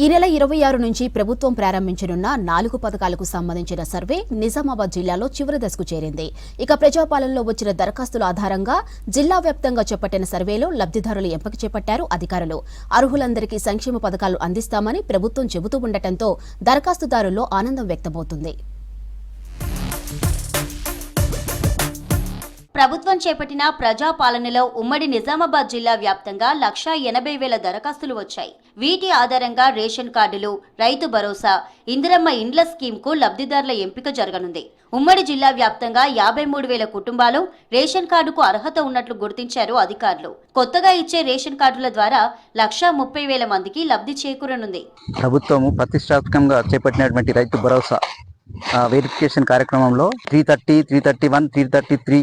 ఈ నెల 26 నుంచి ప్రభుత్వం ప్రారంభించనున్న 4 పథకాలకు సంబంధించిన సర్వే నిజామాబాద్ జిల్లాలో చివరి దశకు చేరింది. ఇక ప్రజాపాలనలో వచ్చిన దరఖాస్తుల ఆధారంగా జిల్లా వ్యాప్తంగా చేపట్టిన సర్వేలో లబ్ధిదారుల ఎంపిక చేపట్టారు అధికారులు. అర్హులందరికీ సంక్షేమ పథకాలు అందిస్తామని ప్రభుత్వం చెబుతూ ఉండటంతో దరఖాస్తుదారుల్లో ఆనందం వ్యక్తమవుతుంది. ప్రభుత్వం చేపట్టిన ప్రజాపాలనలో ఉమ్మడి నిజామాబాద్ జిల్లా వ్యాప్తంగా 1,80,000 దరఖాస్తులు వచ్చాయి. వీటి ఆధారంగా రేషన్ కార్డులు, రైతు భరోసా, ఇందిరమ్మ ఇండ్ల స్కీమ్కు లబ్ధిదారుల ఎంపిక జరగనుంది. ఉమ్మడి జిల్లా వ్యాప్తంగా 53,000 కుటుంబాలు రేషన్ కార్డుకు అర్హత ఉన్నట్లు గుర్తించారు అధికారులు. కొత్తగా ఇచ్చే రేషన్ కార్డుల ద్వారా 1,30,000 మందికి లబ్ధి చేకూరనుంది. ప్రభుత్వము ప్రతిష్టాత్మకంగా చేపట్టినటువంటి రైతు భరోసా వెరిఫికేషన్ కార్యక్రమంలో 330, 331, 333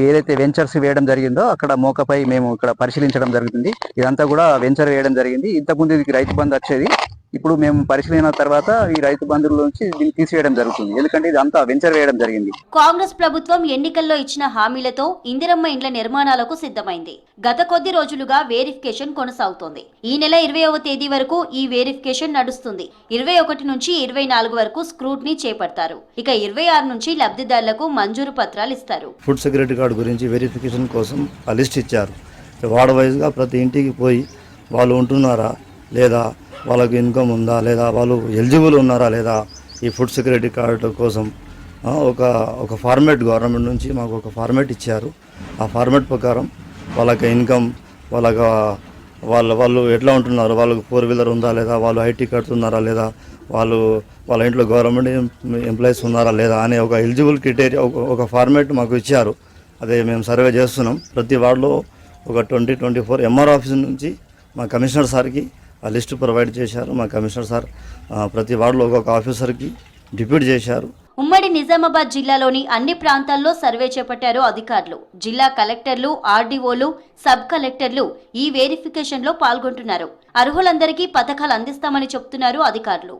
ఏదైతే వెంచర్స్ వేయడం జరిగిందో అక్కడ మోకపై మేము ఇక్కడ పరిశీలించడం జరుగుతుంది. ఇదంతా కూడా వెంచర్ వేయడం జరిగింది. ఇంతకుముందు ఇది రైతు బంధు వచ్చేది. ఇప్పుడు మేము పరిశీలన తర్వాత ఈ రైతు బంధువుల నుంచి దీన్ని తీసివేయడం జరుగుతుంది. ఎందుకంటే ఇది అంతా వెంచర్ వేయడం జరిగింది. కాంగ్రెస్ ప్రభుత్వం ఎన్నికల్లో ఇచ్చిన హామీలతో ఇందిరమ్మ ఇండ్ల నిర్మాణాలకు సిద్ధమైంది. గత కొద్ది రోజులుగా వెరిఫికేషన్ కొనసాగుతోంది. ఈ నెల 20వ తేదీ వరకు ఈ వెరిఫికేషన్ నడుస్తుంది. 21 నుంచి 24 వరకు స్క్రూటినీ చేపడతారు. ఇక 26 నుంచి లబ్ధిదారులకు మంజూరు పత్రాలు ఇస్తారు. ఫుడ్ సెక్యూరిటీ కార్డు గురించి వెరిఫికేషన్ కోసం ఆ లిస్ట్ ఇచ్చారు. వార్డ్ వైజ్గా ప్రతి ఇంటికి పోయి వాళ్ళు ఉంటున్నారా లేదా, వాళ్ళకు ఇన్కమ్ ఉందా లేదా, వాళ్ళు ఎలిజిబుల్ ఉన్నారా లేదా, ఈ ఫుడ్ సెక్యూరిటీ కార్డు కోసం ఒక ఫార్మేట్ గవర్నమెంట్ నుంచి మాకు ఒక ఫార్మేట్ ఇచ్చారు. ఆ ఫార్మేట్ ప్రకారం వాళ్ళకి ఇన్కమ్, వాళ్ళు ఎట్లా ఉంటున్నారు, వాళ్ళకు 4-వీలర్ ఉందా లేదా, వాళ్ళు ఐటీ కడుతున్నారా లేదా, వాళ్ళ ఇంట్లో గవర్నమెంట్ ఎంప్లాయీస్ ఉన్నారా లేదా అనే ఒక ఎలిజిబుల్ క్రైటీరియా ఒక ఫార్మేట్ మాకు ఇచ్చారు. అదే మేము సర్వే చేస్తున్నాం. ప్రతి వార్డులో ఒక 20-24 ఎంఆర్ ఆఫీస్ నుంచి మా కమిషనర్ సార్కి ఆ లిస్టు ప్రొవైడ్ చేశారు. మా కమిషనర్ సార్ ప్రతి వార్డులో ఒక్కొక్క ఆఫీసర్కి డిప్యూట్ చేశారు. ఉమ్మడి నిజామాబాద్ జిల్లాలోని అన్ని ప్రాంతాల్లో సర్వే చేపట్టారు అధికారులు. జిల్లా కలెక్టర్లు, ఆర్డీఓలు, సబ్ కలెక్టర్లు ఈ వెరిఫికేషన్లో పాల్గొంటున్నారు. అర్హులందరికీ పథకాలు అందిస్తామని చెప్తున్నారు అధికారులు.